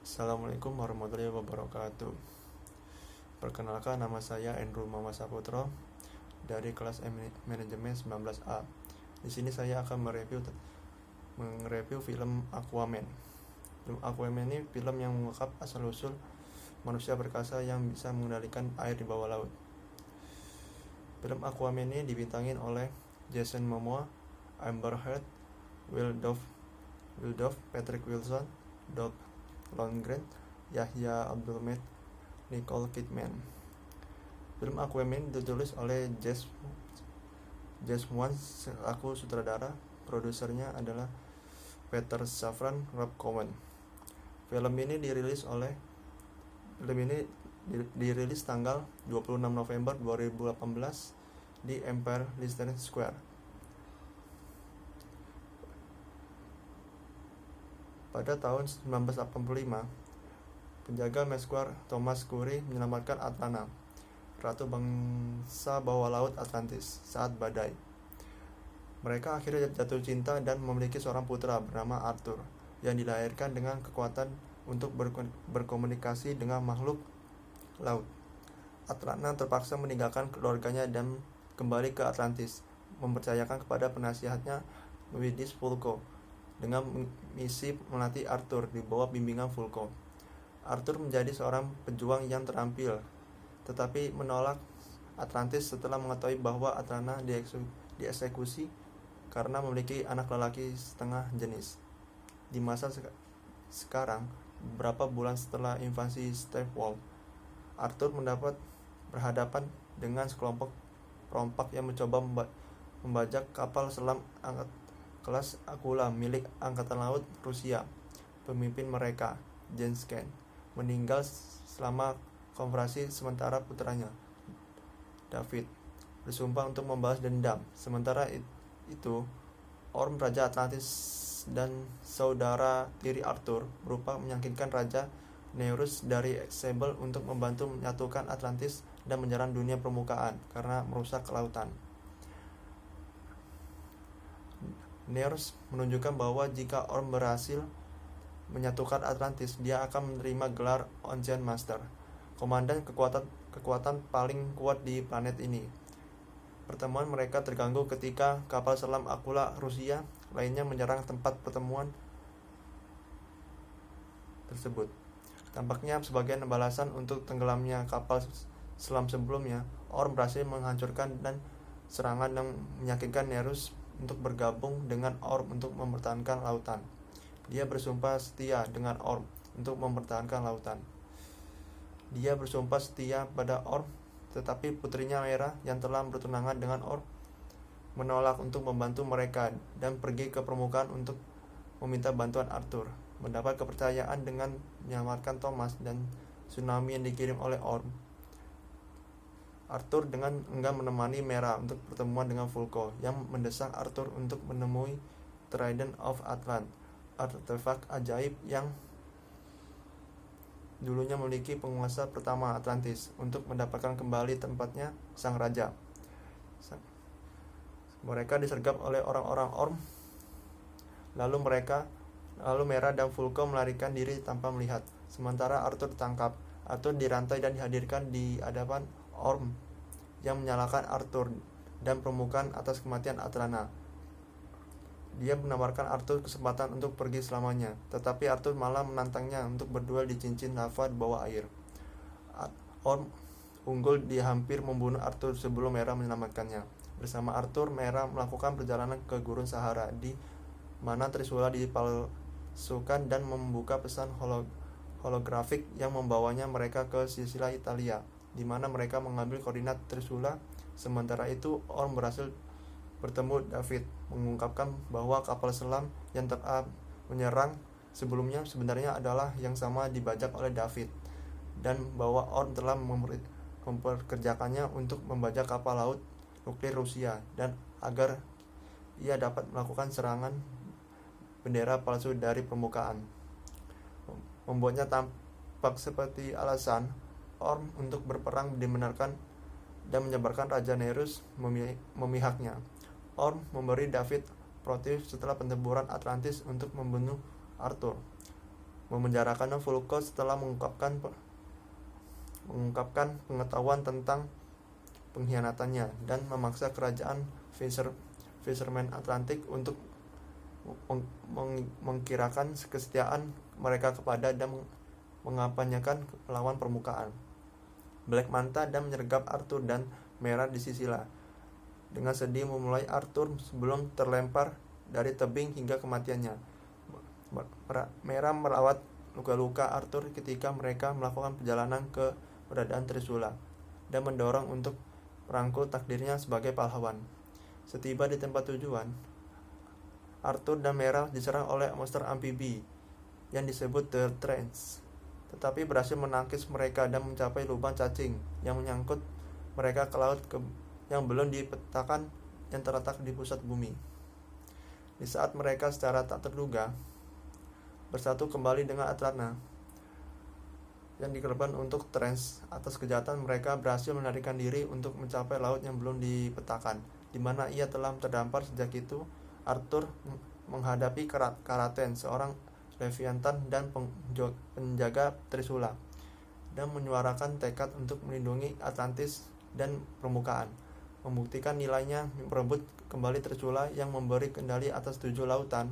Assalamualaikum warahmatullahi wabarakatuh. Perkenalkan, nama saya Andrew Mama Saputro dari kelas Manajemen 19A. Di sini saya akan mereview film Aquaman. Film Aquaman ini film yang mengungkap asal-usul manusia perkasa yang bisa mengendalikan air di bawah laut. Film Aquaman ini dibintangin oleh Jason Momoa, Amber Heard, Will Duff, Patrick Wilson, Dolph Lundgren, Yahya Abdul-Mateen, Nicole Kidman. Film Aquaman ditulis oleh James Wan selaku sutradara. Produsernya adalah Peter Safran, Rob Cohen. Film ini dirilis tanggal 26 November 2018 di Empire Leicester Square. Pada tahun 1985, penjaga Mesquer Thomas Curry menyelamatkan Atlanta, ratu bangsa bawah laut Atlantis, saat badai. Mereka akhirnya jatuh cinta dan memiliki seorang putra bernama Arthur, yang dilahirkan dengan kekuatan untuk berkomunikasi dengan makhluk laut. Atlanta terpaksa meninggalkan keluarganya dan kembali ke Atlantis, mempercayakan kepada penasihatnya Widius Fulco dengan misi melatih Arthur di bawah bimbingan Fulco. Arthur menjadi seorang pejuang yang terampil, tetapi menolak Atlantis setelah mengetahui bahwa Atlanta dieksekusi karena memiliki anak lelaki setengah jenis. Di masa sekarang, beberapa bulan setelah invasi Steppenwolf, Arthur berhadapan dengan sekelompok perompak yang mencoba membajak kapal selam kelas Akula milik Angkatan Laut Rusia. Pemimpin mereka, Jens Ken, meninggal selama konferensi sementara putranya, David, bersumpah untuk membalas dendam. Sementara itu, Orm, Raja Atlantis, dan saudara tiri Arthur berupa meyakinkan Raja Nereus dari Sable untuk membantu menyatukan Atlantis dan menyerang dunia permukaan karena merusak kelautan. Nereus menunjukkan bahwa jika Orm berhasil menyatukan Atlantis, dia akan menerima gelar Ocean Master, komandan kekuatan paling kuat di planet ini. Pertemuan mereka terganggu ketika kapal selam Akula Rusia lainnya menyerang tempat pertemuan tersebut. Tampaknya sebagai balasan untuk tenggelamnya kapal selam sebelumnya, Orm berhasil menghancurkan dan serangan yang meyakinkan Nereus untuk bergabung dengan Orm untuk mempertahankan lautan. Dia bersumpah setia dengan Orm untuk mempertahankan lautan. Dia bersumpah setia pada Orm, tetapi putrinya Mera yang telah bertunangan dengan Orm menolak untuk membantu mereka dan pergi ke permukaan untuk meminta bantuan Arthur. Mendapat kepercayaan dengan menyelamatkan Thomas dan tsunami yang dikirim oleh Orm, Arthur dengan enggan menemani Mera untuk pertemuan dengan Fulco yang mendesak Arthur untuk menemui Trident of Atlant, artefak ajaib yang dulunya memiliki penguasa pertama Atlantis, untuk mendapatkan kembali tempatnya sang raja. Mereka disergap oleh orang-orang Orm. Lalu Mera dan Fulco melarikan diri tanpa melihat. Sementara Arthur ditangkap. Arthur dirantai dan dihadirkan di hadapan Orm yang menyalahkan Arthur dan permukaan atas kematian Atlanta. Dia menawarkan Arthur kesempatan untuk pergi selamanya, tetapi Arthur malah menantangnya untuk berduel di cincin lava di bawah air. Orm unggul, dia hampir membunuh Arthur sebelum Mera menyelamatkannya. Bersama Arthur, Mera melakukan perjalanan ke Gurun Sahara, di mana Trisula dipalsukan dan membuka pesan holografik yang membawanya mereka ke Sisilia, Italia, di mana mereka mengambil koordinat Trisula. Sementara itu, Orm berhasil bertemu David, mengungkapkan bahwa kapal selam yang telah menyerang sebelumnya sebenarnya adalah yang sama dibajak oleh David, dan bahwa Orm telah memperkerjakannya untuk membajak kapal laut nuklir Rusia, dan agar ia dapat melakukan serangan bendera palsu dari permukaan, membuatnya tampak seperti alasan Orm untuk berperang dibenarkan dan menyebarkan Raja Nereus memihaknya. Orm memberi David protektif setelah pertempuran Atlantis untuk membunuh Arthur. memenjarakan Vulko setelah mengungkapkan pengetahuan tentang pengkhianatannya dan memaksa kerajaan Fisherman Atlantik untuk mengkirakan kesetiaan mereka kepada dan mengampanyekan lawan permukaan. Black Manta dan menyergap Arthur dan Mera di Sisila. Dengan sedih memulai Arthur sebelum terlempar dari tebing hingga kematiannya. Mera merawat luka-luka Arthur ketika mereka melakukan perjalanan ke keberadaan Trisula dan mendorong untuk merangkul takdirnya sebagai pahlawan. Setiba di tempat tujuan, Arthur dan Mera diserang oleh monster amfibi yang disebut The Trance, tetapi berhasil menangkis mereka dan mencapai lubang cacing yang menyangkut mereka ke laut yang belum dipetakan yang terletak di pusat bumi. Di saat mereka secara tak terduga bersatu kembali dengan Atlana yang dikorban untuk Trance atas kejahatan mereka, berhasil melarikan diri untuk mencapai laut yang belum dipetakan, di mana ia telah terdampar. Sejak itu, Arthur menghadapi Karaten, seorang Leviathan dan penjaga Trisula, dan menyuarakan tekad untuk melindungi Atlantis dan permukaan, membuktikan nilainya merebut kembali Trisula yang memberi kendali atas 7 lautan.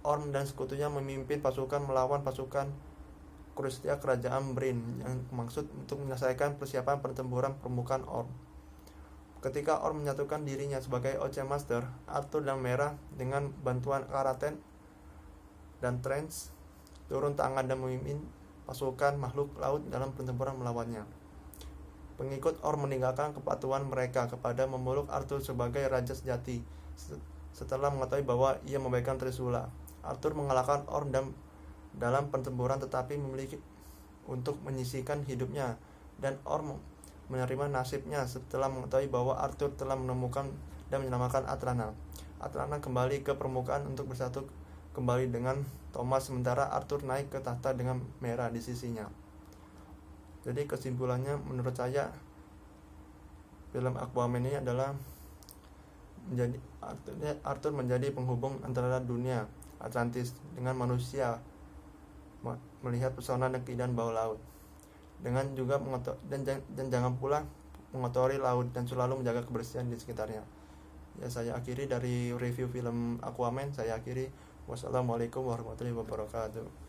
Orm dan sekutunya memimpin pasukan melawan pasukan Krustia kerajaan Brin yang maksud untuk menyelesaikan persiapan pertempuran permukaan Orm. Ketika Orm menyatukan dirinya sebagai Ocean Master, Arthur dan Mera dengan bantuan Karaten dan Trance turun tangan dan memimpin pasukan makhluk laut dalam pertempuran melawannya. Pengikut Orm meninggalkan kepatuhan mereka kepada memeluk Arthur sebagai raja sejati. Setelah mengetahui bahwa ia membebaskan Trisula, Arthur mengalahkan Orm dalam pertempuran, tetapi memiliki untuk menyisihkan hidupnya, dan Orm menerima nasibnya setelah mengetahui bahwa Arthur telah menemukan dan menyelamatkan Atlana. Atlana kembali ke permukaan untuk bersatu kembali dengan Thomas, sementara Arthur naik ke tahta dengan Mera di sisinya. Jadi kesimpulannya, menurut saya film Aquaman ini adalah Arthur menjadi penghubung antara dunia Atlantis dengan manusia, melihat pesona dan keindahan bawah laut, dengan juga dan jangan pula mengotori laut dan selalu menjaga kebersihan di sekitarnya. Ya, saya akhiri dari review film Aquaman. Saya akhiri. Wassalamualaikum warahmatullahi wabarakatuh.